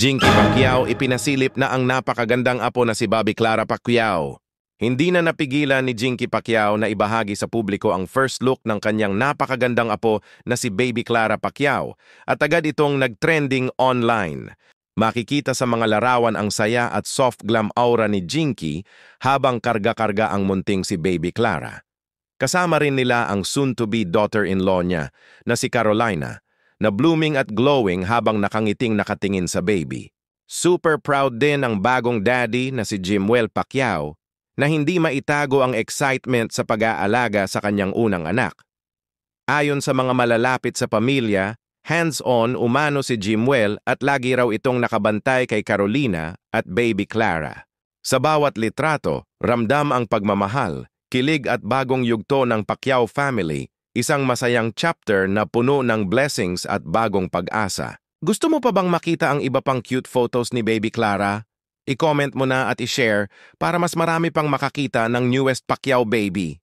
Jinky Pacquiao ipinasilip na ang napakagandang apo na si Bobby Clara Pacquiao. Hindi na napigilan ni Jinky Pacquiao na ibahagi sa publiko ang first look ng kanyang napakagandang apo na si Baby Clara Pacquiao at agad itong nag-trending online. Makikita sa mga larawan ang saya at soft glam aura ni Jinky habang karga-karga ang munting si Baby Clara. Kasama rin nila ang soon-to-be daughter-in-law niya na si Carolina, na blooming at glowing habang nakangiting nakatingin sa baby. Super proud din ang bagong daddy na si Jimwell Pacquiao na hindi maitago ang excitement sa pag-aalaga sa kanyang unang anak. Ayon sa mga malalapit sa pamilya, hands-on umano si Jimwell at lagi raw itong nakabantay kay Carolina at Baby Clara. Sa bawat litrato, ramdam ang pagmamahal, kilig at bagong yugto ng Pacquiao family, isang masayang chapter na puno ng blessings at bagong pag-asa. Gusto mo pa bang makita ang iba pang cute photos ni Baby Clara? I-comment mo na at i-share para mas marami pang makakita ng newest Pacquiao baby.